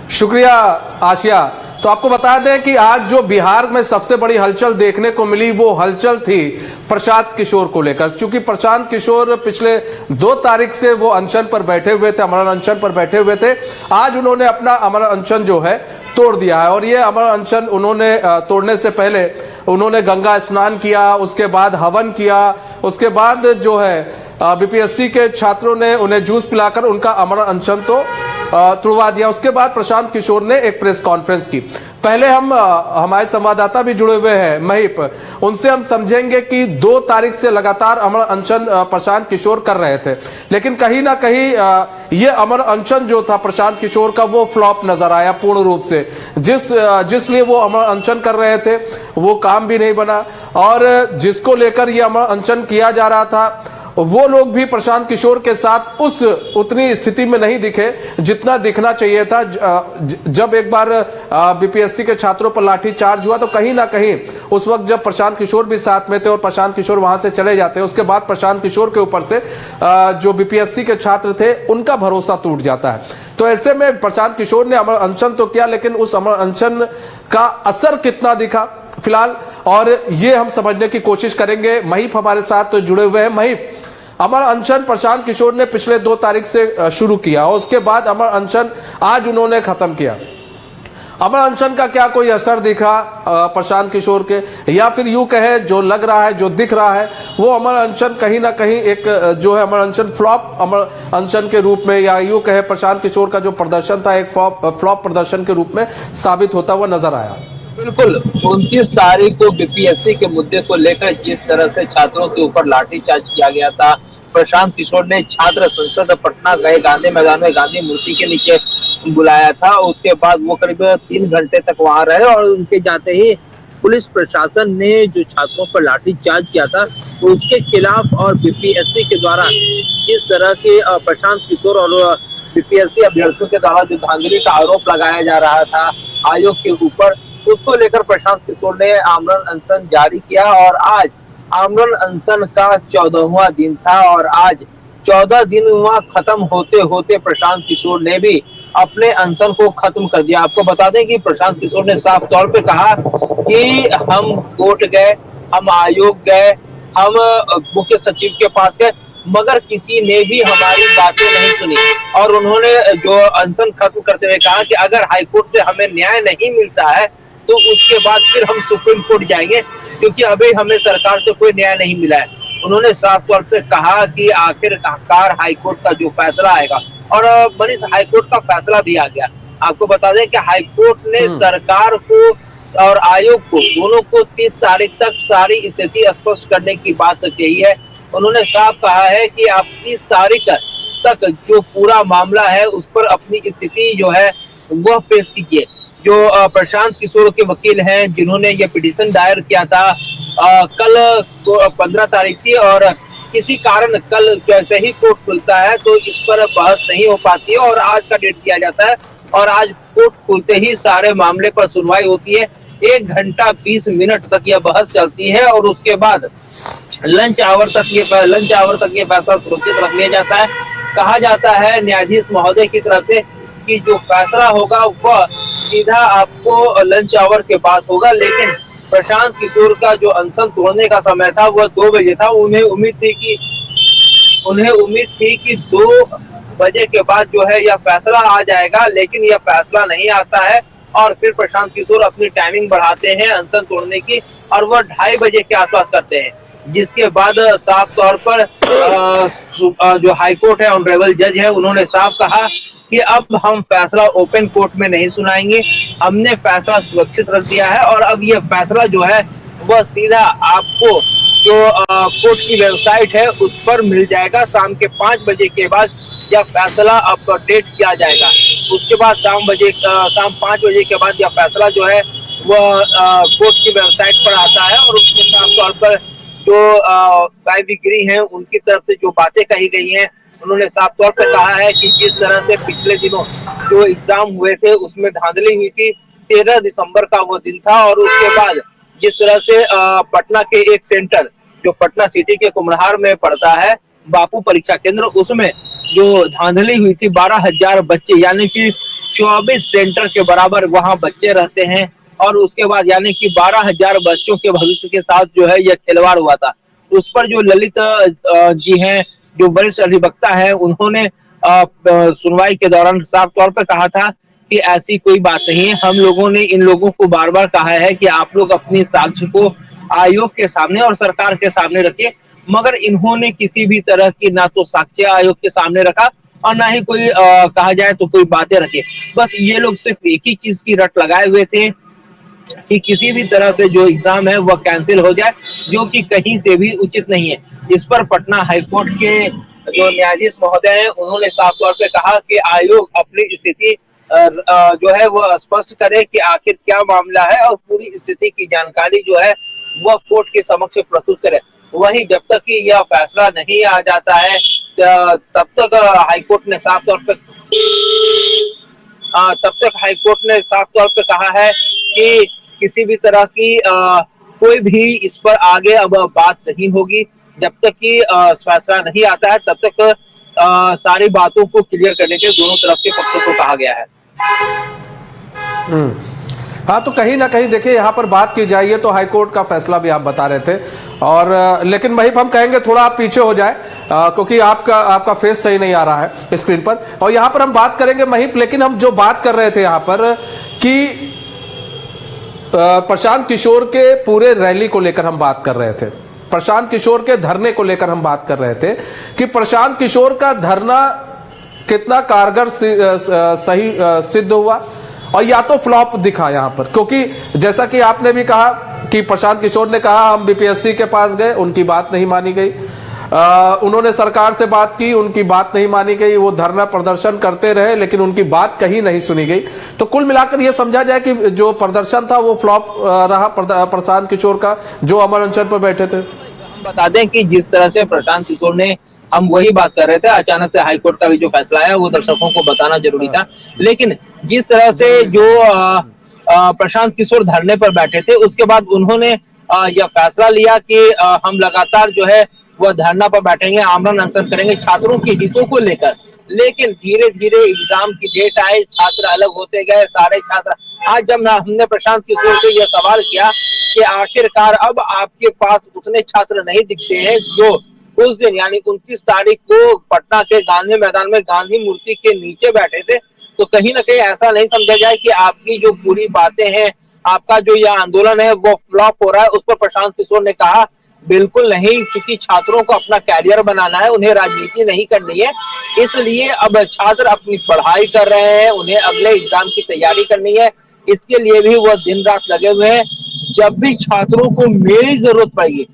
शुक्रिया आशिया। तो आपको बता दें कि आज जो बिहार में सबसे बड़ी हलचल देखने को मिली वो हलचल थी प्रशांत किशोर को लेकर। चूंकि प्रशांत किशोर पिछले 2 तारीख से वो अनशन पर बैठे हुए थे, अमरण अनशन पर बैठे हुए थे। आज उन्होंने अपना अमरण अनशन जो है तोड़ दिया है और ये अमरण अनशन उन्होंने तोड़ने से पहले उन्होंने गंगा स्नान किया, उसके बाद हवन किया, उसके बाद जो है बीपीएससी के छात्रों ने उन्हें जूस पिलाकर उनका अमरण अनशन तो तुड़वा दिया। उसके बाद प्रशांत किशोर ने एक प्रेस कॉन्फ्रेंस की। पहले हम हमारे संवाददाता भी जुड़े हुए हैं महिप, उनसे हम समझेंगे कि 2 तारीख से लगातार अमर अनशन प्रशांत किशोर कर रहे थे, लेकिन कहीं ना कहीं ये अमर अनशन जो था प्रशांत किशोर का वो फ्लॉप नजर आया पूर्ण रूप से। जिसलिए वो अमर अनशन कर रहे थे वो काम भी नहीं बना और जिसको लेकर ये अमर अनशन किया जा रहा था वो लोग भी प्रशांत किशोर के साथ उतनी स्थिति में नहीं दिखे जितना दिखना चाहिए था। जब एक बार बीपीएससी के छात्रों पर लाठी चार्ज हुआ तो कहीं ना कहीं उस वक्त जब प्रशांत किशोर भी साथ में थे और प्रशांत किशोर वहां से चले जाते हैं, उसके बाद प्रशांत किशोर के ऊपर से जो बीपीएससी के छात्र थे उनका भरोसा टूट जाता है। तो ऐसे में प्रशांत किशोर ने अमर अनशन तो किया, लेकिन उस अमर अनशन का असर कितना दिखा फिलहाल, और ये हम समझने की कोशिश करेंगे। महिप हमारे साथ जुड़े हुए हैं। महिप, अमर अनशन प्रशांत किशोर ने पिछले 2 तारीख से शुरू किया और उसके बाद अमर अनशन आज उन्होंने खत्म किया। अमर अनशन का क्या कोई असर दिखा प्रशांत किशोर के, या फिर यूं कहे जो लग रहा है, जो दिख रहा है वो अमर अनशन कहीं ना कहीं एक जो है अमर अनशन फ्लॉप अमर अनशन के रूप में, या यूं कहे प्रशांत किशोर का जो प्रदर्शन था एक फ्लॉप प्रदर्शन के रूप में साबित होता हुआ नजर आया? बिल्कुल, 29 तारीख को बीपीएससी के मुद्दे को लेकर जिस तरह से छात्रों के ऊपर लाठीचार्ज किया गया था, प्रशांत किशोर ने छात्र संसद पटना गए, गांधी मैदान में गांधी मूर्ति के नीचे बुलाया था। उसके बाद वो करीब 3 घंटे तक वहां रहे और उनके जाते ही पुलिस प्रशासन ने जो छात्रों पर लाठीचार्ज किया था तो उसके खिलाफ और बीपीएससी के द्वारा जिस तरह के प्रशांत किशोर और बीपीएससी अभ्यर्थियों के द्वारा जो धांधली का आरोप लगाया जा रहा था आयोग के ऊपर, उसको लेकर प्रशांत किशोर ने आमरण अनशन जारी किया और आज आमरण अनशन का 14वां दिन था और आज 14 दिन हुआ, खत्म होते होते प्रशांत किशोर ने भी अपने अनशन को खत्म कर दिया। आपको बता दें कि प्रशांत किशोर ने साफ तौर पे कहा कि हम कोर्ट गए, हम आयोग गए, हम मुख्य सचिव के पास गए, मगर किसी ने भी हमारी बातें नहीं सुनी। और उन्होंने जो अनशन खत्म करते हुए कहा कि अगर हाईकोर्ट से हमें न्याय नहीं मिलता है तो उसके बाद फिर हम सुप्रीम कोर्ट जाएंगे, क्योंकि अभी हमें सरकार से कोई न्याय नहीं मिला है। उन्होंने साफ तौर पे कहा कि आखिरकार हाईकोर्ट का जो फैसला आएगा, और मनीष हाईकोर्ट का फैसला भी आ गया। आपको बता दें कि हाईकोर्ट ने सरकार को और आयोग को दोनों को 30 तारीख तक सारी स्थिति स्पष्ट करने की बात कही है। उन्होंने साफ कहा है कि आप 30 तारीख तक जो पूरा मामला है उस पर अपनी स्थिति जो है वह पेश कीजिए। जो प्रशांत किशोर के वकील हैं जिन्होंने ये पिटीशन दायर किया था, कल 15 तारीख थी और किसी कारण कल जैसे ही कोर्ट खुलता है तो इस पर बहस नहीं हो पाती है और आज का डेट दिया जाता है और आज कोर्ट खुलते ही सारे मामले पर सुनवाई होती है। 1 घंटा 20 मिनट तक यह बहस चलती है और उसके बाद लंच आवर तक ये फैसला सुरक्षित रख लिया जाता है। कहा जाता है न्यायाधीश महोदय की तरफ से कि जो फैसला होगा वह सीधा आपको लंच आवर के बाद होगा, लेकिन प्रशांत किशोर का जो अनशन तोड़ने का समय था वह 2 बजे था। उन्हें उम्मीद थी कि 2 बजे के बाद जो है यह फैसला आ जाएगा, लेकिन यह फैसला नहीं आता है और फिर प्रशांत किशोर अपनी टाइमिंग बढ़ाते हैं अनशन तोड़ने की और वह 2:30 बजे के आसपास करते हैं, जिसके बाद साफ तौर पर जो हाईकोर्ट है, ऑनरेबल जज है, उन्होंने साफ कहा कि अब हम फैसला ओपन कोर्ट में नहीं सुनाएंगे, हमने फैसला सुरक्षित रख दिया है और अब यह फैसला जो है वह सीधा आपको जो कोर्ट की वेबसाइट है उस पर मिल जाएगा। शाम के 5 बजे के बाद यह फैसला अपडेट किया जाएगा। उसके बाद शाम 5 बजे के बाद यह फैसला जो है वह कोर्ट की वेबसाइट पर आता है और उसमें साफ तौर पर जो न्यायाधीश हैं उनकी तरफ से जो बातें कही गई हैं, उन्होंने साफ तौर पर कहा है कि जिस तरह से पिछले दिनों जो एग्जाम हुए थे उसमें धांधली हुई थी, 13 दिसंबर का वो दिन था और उसके बाद जिस तरह से पटना के एक सेंटर जो पटना सिटी के कुम्हरार में पड़ता है, बापू परीक्षा केंद्र, उसमें जो धांधली हुई थी 12,000 बच्चे यानी कि 24 सेंटर के बराबर वहां बच्चे रहते हैं और उसके बाद यानी कि 12,000 बच्चों के भविष्य के साथ जो है यह खिलवाड़ हुआ था। उस पर जो ललित जी हैं, जो वरिष्ठ अधिवक्ता है, उन्होंने सुनवाई के दौरान साफ तौर पर कहा था कि ऐसी कोई बात नहीं है। हम लोगों ने इन लोगों को बार बार कहा है कि आप लोग अपनी साक्ष्य को आयोग के सामने और सरकार के सामने रखिए, मगर इन्होंने किसी भी तरह की ना तो साक्ष्य आयोग के सामने रखा और ना ही कोई कहा जाए तो कोई बातें रखे। बस ये लोग सिर्फ एक ही चीज की रट लगाए हुए थे कि किसी भी तरह से जो एग्जाम है वह कैंसिल हो जाए, जो कि कहीं से भी उचित नहीं है। इस पर पटना हाईकोर्ट के जो न्यायाधीश महोदय हैं, उन्होंने साफ तौर पे कहा कि आयोग अपनी स्थिति जो है वह स्पष्ट करे कि आखिर क्या मामला है और पूरी स्थिति की जानकारी जो है वह कोर्ट के समक्ष प्रस्तुत करे। वहीं जब तक कि यह फैसला नहीं आ जाता है तब तक हाईकोर्ट ने साफ तौर पे कहा है कि किसी भी तरह की कोई भी इस पर आगे अब बात नहीं होगी। जब तक कि फैसला नहीं आता है तब तक सारी बातों को क्लियर करने के दोनों तरफ के पक्षों को कहा गया है। हाँ, तो कहीं ना कहीं देखिए यहाँ पर बात की जाए तो हाईकोर्ट का फैसला भी आप बता रहे थे और लेकिन महिप हम कहेंगे थोड़ा आप पीछे हो जाए क्योंकि आपका फेस सही नहीं आ रहा है स्क्रीन पर। और यहाँ पर हम बात करेंगे महिप, लेकिन हम जो बात कर रहे थे यहाँ पर कि प्रशांत किशोर के पूरे रैली को लेकर हम बात कर रहे थे, प्रशांत किशोर के धरने को लेकर हम बात कर रहे थे कि प्रशांत किशोर का धरना कितना कारगर सही सिद्ध हुआ और या तो फ्लॉप दिखा यहाँ पर, क्योंकि जैसा कि आपने भी कहा कि प्रशांत किशोर ने कहा हम बीपीएससी के पास गए, उनकी बात नहीं मानी गई। उन्होंने सरकार से बात की, उनकी बात नहीं मानी गई। वो धरना प्रदर्शन करते रहे लेकिन उनकी बात कहीं नहीं सुनी गई। तो कुल मिलाकर यह समझा जाए कि जो प्रदर्शन था वो फ्लॉप रहा प्रशांत किशोर का, जो अमर अनशन पर बैठे थे। हम बता दें कि जिस तरह से प्रशांत किशोर ने, हम वही बात कर रहे थे, अचानक से हाईकोर्ट का भी जो फैसला आया वो दर्शकों को बताना जरूरी था। लेकिन जिस तरह से जो प्रशांत किशोर धरने पर बैठे थे उसके बाद उन्होंने यह फैसला लिया कि हम लगातार जो है वह धरना पर बैठेंगे, आमरण अनशन करेंगे छात्रों के हितों को लेकर। लेकिन धीरे धीरे एग्जाम की डेट आए, छात्र अलग होते गए, सारे छात्र। आज जब हमने प्रशांत किशोर से यह सवाल किया कि आखिरकार अब आपके पास उतने छात्र नहीं दिखते हैं जो उस दिन यानी 29 तारीख को पटना के गांधी मैदान में गांधी मूर्ति के नीचे बैठे थे, तो कहीं ना कहीं ऐसा नहीं समझा जाए कि आपकी जो पूरी बातें हैं, आपका जो यह आंदोलन है वो फ्लॉप हो रहा है। उस पर प्रशांत किशोर ने कहा बिल्कुल नहीं, क्योंकि छात्रों को अपना कैरियर बनाना है, उन्हें राजनीति नहीं करनी है। इसलिए अब छात्र अपनी पढ़ाई कर रहे हैं, उन्हें अगले एग्जाम की तैयारी करनी है, इसके लिए भी वो दिन रात लगे हुए हैं। जब भी छात्रों को मेरी जरूरत पड़ेगी,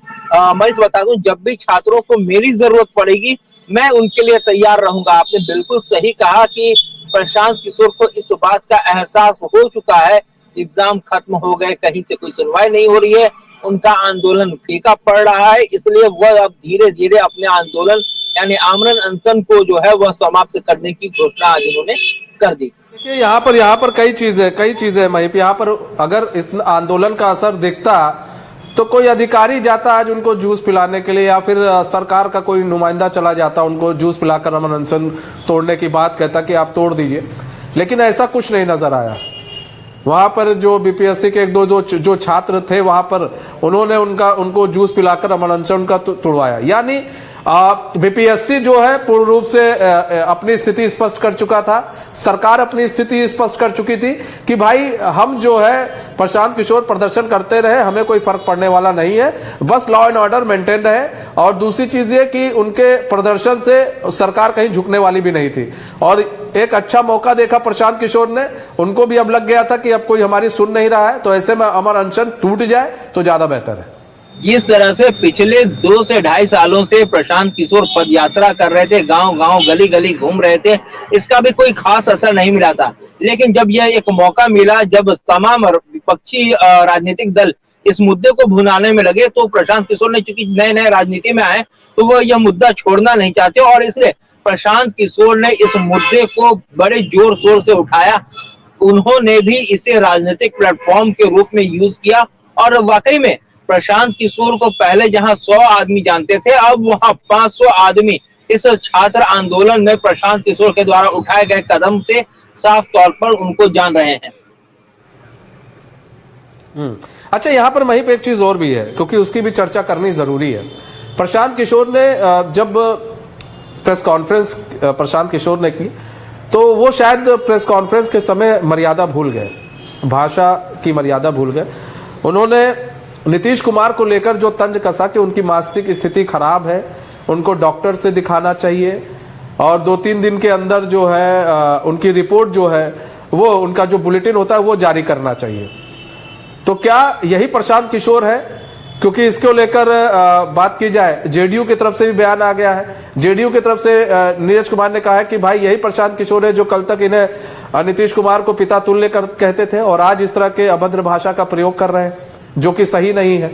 मैं इस बता दूं, जब भी छात्रों को मेरी जरूरत पड़ेगी मैं उनके लिए तैयार रहूंगा। आपने बिल्कुल सही कहा कि प्रशांत किशोर को इस बात का एहसास हो चुका है, एग्जाम खत्म हो गए, कहीं से कोई सुनवाई नहीं हो रही है, उनका आंदोलन फीका पड़ रहा है, इसलिए वह अब धीरे धीरे अपने आंदोलन यानी आमरण अनशन को जो है वह समाप्त करने की घोषणा आज उन्होंने कर दी। देखिए यहाँ पर कई चीजें महिप, यहाँ पर अगर इतना आंदोलन का असर दिखता तो कोई अधिकारी जाता आज उनको जूस पिलाने के लिए, या फिर सरकार का कोई नुमाइंदा चला जाता उनको जूस पिलाकर अमन अनशन तोड़ने की बात कहता कि आप तोड़ दीजिए, लेकिन ऐसा कुछ नहीं नजर आया। वहां पर जो बीपीएससी के एक दो जो छात्र थे वहां पर उन्होंने उनको जूस पिलाकर अमन अनशन का तोड़वाया। यानी बीपीएससी जो है पूर्ण रूप से अपनी स्थिति स्पष्ट कर चुका था, सरकार अपनी स्थिति स्पष्ट कर चुकी थी कि भाई हम जो है प्रशांत किशोर प्रदर्शन करते रहे, हमें कोई फर्क पड़ने वाला नहीं है, बस लॉ एंड ऑर्डर मेंटेन रहे। और दूसरी चीज ये कि उनके प्रदर्शन से सरकार कहीं झुकने वाली भी नहीं थी और एक अच्छा मौका देखा प्रशांत किशोर ने, उनको भी अब लग गया था कि अब कोई हमारी सुन नहीं रहा है, तो ऐसे में अमर अनशन टूट जाए तो ज्यादा बेहतर है। जिस तरह से पिछले 2 से ढाई सालों से प्रशांत किशोर पदयात्रा कर रहे थे, गांव गांव गली गली घूम रहे थे, इसका भी कोई खास असर नहीं मिला था। लेकिन जब यह एक मौका मिला, जब तमाम विपक्षी राजनीतिक दल इस मुद्दे को भुनाने में लगे, तो प्रशांत किशोर ने, चूंकि नए नए राजनीति में आए, तो वो यह मुद्दा छोड़ना नहीं चाहते और इसलिए प्रशांत किशोर ने इस मुद्दे को बड़े जोर शोर से उठाया। उन्होंने भी इसे राजनीतिक प्लेटफॉर्म के रूप में यूज किया और वाकई में प्रशांत किशोर को पहले जहां 100 आदमी जानते थे, अब वहां 500 आदमी इस छात्र आंदोलन में प्रशांत किशोर के द्वारा उठाए गए कदम से साफ तौर पर उनको जान रहे हैं। अच्छा, यहाँ पर वहीं पे एक चीज और भी है, क्योंकि उसकी भी चर्चा करनी जरूरी है। प्रशांत किशोर ने जब प्रेस कॉन्फ्रेंस प्रशांत किशोर ने की, तो वो शायद प्रेस कॉन्फ्रेंस के समय मर्यादा भूल गए, भाषा की मर्यादा भूल गए। उन्होंने नीतीश कुमार को लेकर जो तंज कसा कि उनकी मानसिक स्थिति खराब है, उनको डॉक्टर से दिखाना चाहिए और 2-3 दिन के अंदर जो है उनकी रिपोर्ट जो है वो, उनका जो बुलेटिन होता है वो जारी करना चाहिए। तो क्या यही प्रशांत किशोर है? क्योंकि इसको लेकर बात की जाए, जेडीयू की तरफ से भी बयान आ गया है। जेडीयू की तरफ से नीरज कुमार ने कहा है कि भाई यही प्रशांत किशोर है जो कल तक इन्हें नीतीश कुमार को पिता तुल्य कहते थे और आज इस तरह के अभद्र भाषा का प्रयोग कर रहे हैं, जो कि सही नहीं है।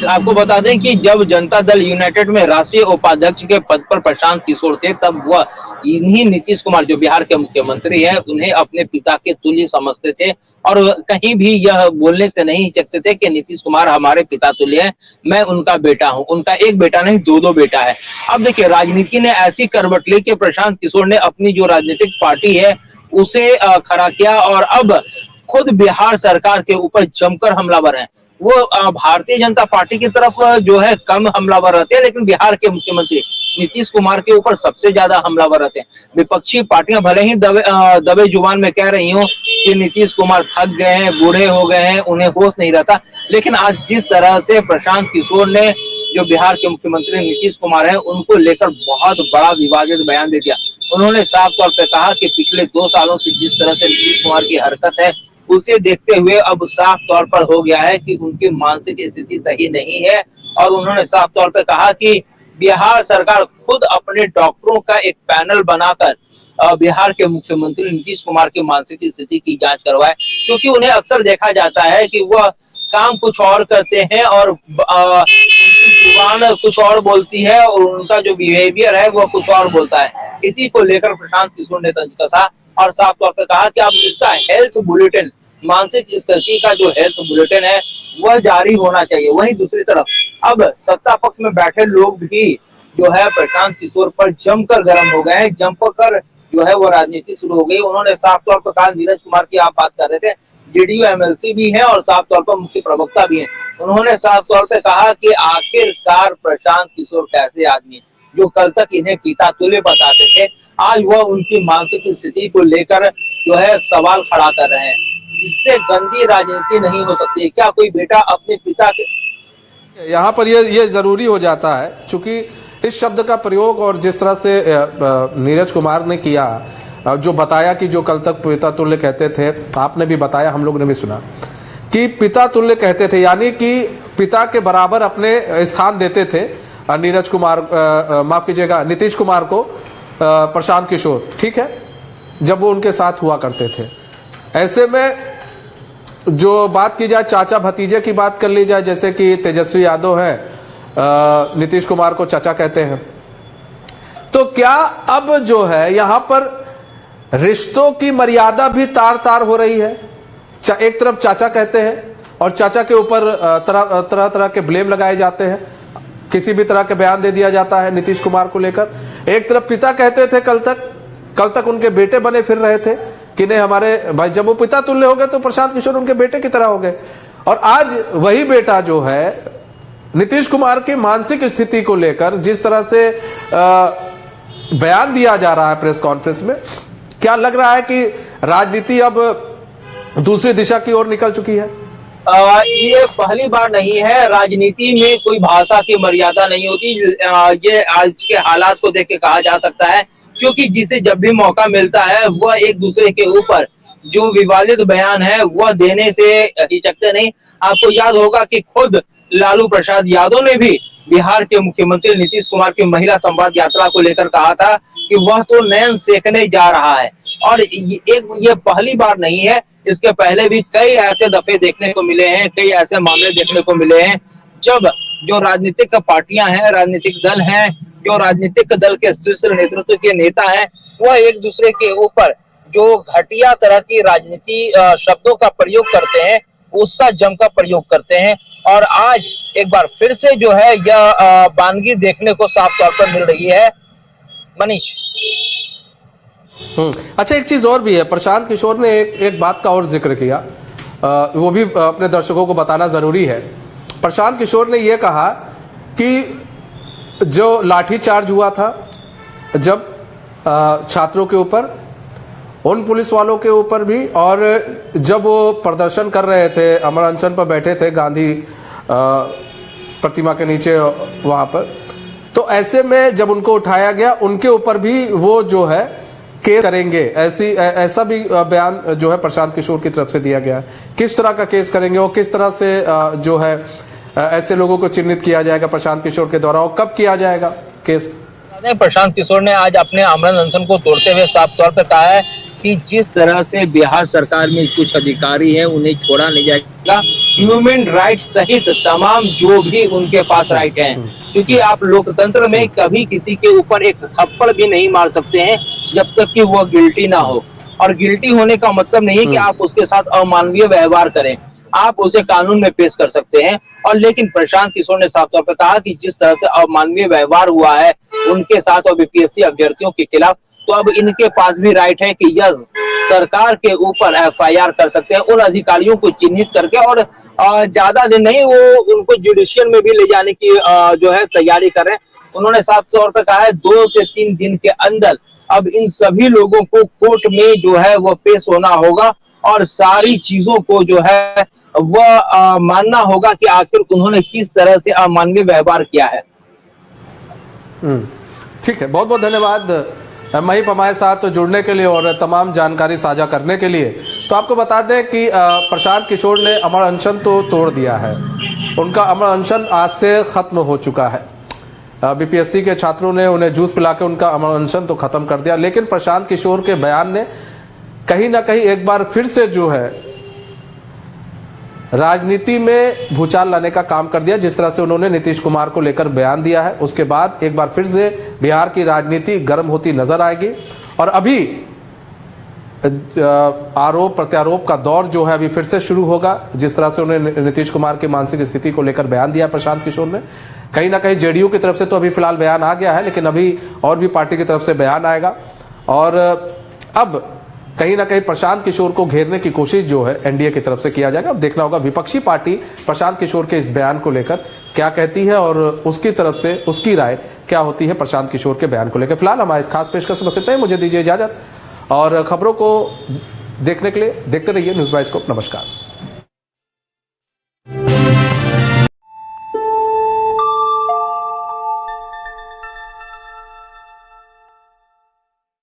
आपको बता दें कि जब जनता दल यूनाइटेड में राष्ट्रीय उपाध्यक्ष के पद पर प्रशांत किशोर थे, तब वह इन्हीं नीतीश कुमार जो बिहार के मुख्यमंत्री हैं उन्हें अपने पिता के तुल्य समझते थे और कहीं भी यह बोलने से नहीं हिचकते थे कि नीतीश कुमार हमारे पिता तुल्य हैं, मैं उनका बेटा हूं। उनका एक बेटा नहीं, दो बेटा है। अब देखिए, राजनीति ने ऐसी करवट ली कि प्रशांत किशोर ने अपनी जो राजनीतिक पार्टी है उसे खड़ा किया और अब खुद बिहार सरकार के ऊपर जमकर हमलावर हैं। वो भारतीय जनता पार्टी की तरफ जो है कम हमलावर रहते हैं, लेकिन बिहार के मुख्यमंत्री नीतीश कुमार के ऊपर सबसे ज्यादा हमलावर रहते हैं। विपक्षी पार्टियां भले ही दबे जुबान में कह रही हो कि नीतीश कुमार थक गए हैं, बूढ़े हो गए हैं, उन्हें होश नहीं रहता, लेकिन आज जिस तरह से प्रशांत किशोर ने जो बिहार के मुख्यमंत्री नीतीश कुमार हैं उनको लेकर बहुत बड़ा विवादित बयान दे दिया। उन्होंने साफ तौर पर कहा कि पिछले 2 सालों से जिस तरह से नीतीश कुमार की हरकत है उसे देखते हुए अब साफ तौर पर हो गया है कि उनकी मानसिक स्थिति सही नहीं है। और उन्होंने साफ तौर पर कहा कि बिहार सरकार खुद अपने डॉक्टरों का एक पैनल बनाकर बिहार के मुख्यमंत्री नीतीश कुमार की मानसिक स्थिति की जांच करवाए, क्योंकि उन्हें अक्सर देखा जाता है कि वह काम कुछ और करते हैं और उनकी जुबान कुछ और बोलती है और उनका जो बिहेवियर है वह कुछ और बोलता है। इसी को लेकर प्रशांत किशोर ने तंज कसा और साफ तौर पर कहा कि अब इसका हेल्थ बुलेटिन, मानसिक स्थिति का जो हेल्थ बुलेटिन है वह जारी होना चाहिए। वहीं दूसरी तरफ अब सत्ता पक्ष में बैठे लोग भी जो है प्रशांत किशोर पर जमकर गर्म हो गए हैं, जमकर जो है वो राजनीति शुरू हो गई। उन्होंने साफ तौर पर कहा, नीरज कुमार की आप बात कर रहे थे, जेडीयू एमएलसी भी है और साफ तौर पर मुख्य प्रवक्ता भी है। उन्होंने साफ तौर पर कहा कि आखिरकार प्रशांत किशोर कैसे आदमी जो कल तक इन्हें पिता तुल्य बताते थे, आज वह उनकी मानसिक स्थिति को लेकर जो है सवाल खड़ा कर रहे हैं। इससे गंदी राजनीति नहीं हो सकती। क्या कोई बेटा अपने पिता के, यहाँ पर ये जरूरी हो जाता है, चूंकि इस शब्द का प्रयोग और जिस तरह से नीरज कुमार ने किया, जो बताया कि जो कल तक पिता तुल्य कहते थे, आपने भी बताया, हम लोग ने भी सुना कि पिता तुल्य कहते थे, यानी कि पिता के बराबर अपने स्थान देते थे नीरज कुमार, माफ कीजिएगा, नीतीश कुमार को, प्रशांत किशोर, ठीक है, जब वो उनके साथ हुआ करते थे। ऐसे में जो बात की जाए, चाचा भतीजे की बात कर ली जाए, जैसे कि तेजस्वी यादव है, नीतीश कुमार को चाचा कहते हैं, तो क्या अब जो है यहां पर रिश्तों की मर्यादा भी तार तार हो रही है? एक तरफ चाचा कहते हैं और चाचा के ऊपर तरह तरह के ब्लेम लगाए जाते हैं, किसी भी तरह के बयान दे दिया जाता है नीतीश कुमार को लेकर। एक तरफ पिता कहते थे, कल तक उनके बेटे बने फिर रहे थे कि नहीं हमारे भाई, जब वो पिता तुल्य हो गए तो प्रशांत किशोर उनके बेटे की तरह हो गए। और आज वही बेटा जो है नीतीश कुमार की मानसिक स्थिति को लेकर जिस तरह से बयान दिया जा रहा है प्रेस कॉन्फ्रेंस में, क्या लग रहा है कि राजनीति अब दूसरी दिशा की ओर निकल चुकी है? ये पहली बार नहीं है, राजनीति में कोई भाषा की मर्यादा नहीं होती। ये आज के हालात को देख के कहा जा सकता है, क्योंकि जिसे जब भी मौका मिलता है वह एक दूसरे के ऊपर जो विवादित बयान है वह देने से हिचकते नहीं। आपको याद होगा कि खुद लालू प्रसाद यादव ने भी बिहार के मुख्यमंत्री नीतीश कुमार की महिला संवाद यात्रा को लेकर कहा था कि वह तो नैन सेकने जा रहा है। और ये पहली बार नहीं है, इसके पहले भी कई ऐसे दफे देखने को मिले हैं, कई ऐसे मामले देखने को मिले हैं जब जो राजनीतिक पार्टियां हैं, राजनीतिक दल हैं, जो राजनीतिक दल के शीर्ष नेतृत्व के नेता हैं, वह एक दूसरे के ऊपर जो घटिया तरह की राजनीति शब्दों का प्रयोग करते हैं उसका जमकर प्रयोग करते हैं। और आज एक बार फिर से जो है यह वानगी देखने को साफ तौर पर मिल रही है। मनीष, अच्छा, एक चीज और भी है, प्रशांत किशोर ने एक बात का और जिक्र किया, वो भी अपने दर्शकों को बताना जरूरी है। प्रशांत किशोर ने यह कहा कि जो लाठीचार्ज हुआ था जब छात्रों के ऊपर, उन पुलिस वालों के ऊपर भी, और जब वो प्रदर्शन कर रहे थे, अमर अनशन पर बैठे थे गांधी प्रतिमा के नीचे वहां पर, तो ऐसे में जब उनको उठाया गया उनके ऊपर भी वो जो है केस करेंगे, ऐसा भी बयान जो है प्रशांत किशोर की तरफ से दिया गया। किस तरह का केस करेंगे और किस तरह से जो है ऐसे लोगों को चिन्हित किया जाएगा प्रशांत किशोर के द्वारा, और कब किया जाएगा केस? प्रशांत किशोर ने आज अपने आमरण अनशन को तोड़ते हुए साफ तौर पर कहा है कि जिस तरह से बिहार सरकार में कुछ अधिकारी हैं उन्हें छोड़ा नहीं जाएगा, ह्यूमन राइट सहित तमाम जो भी उनके पास राइट हैं, क्योंकि आप लोकतंत्र में कभी किसी के ऊपर एक थप्पड़ भी नहीं मार सकते हैं जब तक कि वो गिल्टी ना हो। और गिल्टी होने का मतलब नहीं है कि आप उसके साथ अमानवीय व्यवहार करें, आप उसे कानून में पेश कर सकते हैं। और लेकिन प्रशांत किशोर ने साफ तौर पर कहा कि जिस तरह से अमानवीय व्यवहार हुआ है उनके साथ और बीपीएससी अभ्यर्थियों के खिलाफ, तो अब इनके पास भी राइट है कि यस, सरकार के ऊपर एफआईआर कर सकते हैं उन अधिकारियों को चिन्हित करके, और ज्यादा दिन नहीं वो उनको जुडिशियल में भी ले जाने की जो है तैयारी कर रहे हैं। उन्होंने साफ तौर पर कहा है 2 से 3 दिन के अंदर अब इन सभी लोगों को कोर्ट में जो है वो पेश होना होगा और सारी चीजों को जो है वह मानना होगा कि आखिर उन्होंने किस तरह से अमानवीय व्यवहार किया है। ठीक है, बहुत बहुत धन्यवाद महीप हमारे साथ जुड़ने के लिए और तमाम जानकारी साझा करने के लिए। तो आपको बता दें कि प्रशांत किशोर ने अमर अनशन तो तोड़ दिया है, उनका अमर अनशन आज से खत्म हो चुका है। बीपीएससी के छात्रों ने उन्हें जूस पिला के उनका अमर अनशन तो खत्म कर दिया, लेकिन प्रशांत किशोर के बयान ने कहीं ना कहीं एक बार फिर से जो है राजनीति में भूचाल लाने का काम कर दिया। जिस तरह से उन्होंने नीतीश कुमार को लेकर बयान दिया है, उसके बाद एक बार फिर से बिहार की राजनीति गर्म होती नजर आएगी। और अभी आरोप प्रत्यारोप का दौर जो है अभी फिर से शुरू होगा। जिस तरह से उन्होंने नीतीश कुमार की मानसिक स्थिति को लेकर बयान दिया प्रशांत किशोर ने, कहीं ना कहीं जेडीयू की तरफ से तो अभी फिलहाल बयान आ गया है, लेकिन अभी और भी पार्टी की तरफ से बयान आएगा। और अब कहीं ना कहीं प्रशांत किशोर को घेरने की कोशिश जो है एनडीए की तरफ से किया जाएगा। अब देखना होगा विपक्षी पार्टी प्रशांत किशोर के इस बयान को लेकर क्या कहती है और उसकी तरफ से उसकी राय क्या होती है प्रशांत किशोर के बयान को लेकर। फिलहाल हमारे इस खास पेशकश में इतना ही, मुझे दीजिए इजाजत और खबरों को देखने के लिए देखते रहिए न्यूज़ बाइस्कोप। नमस्कार।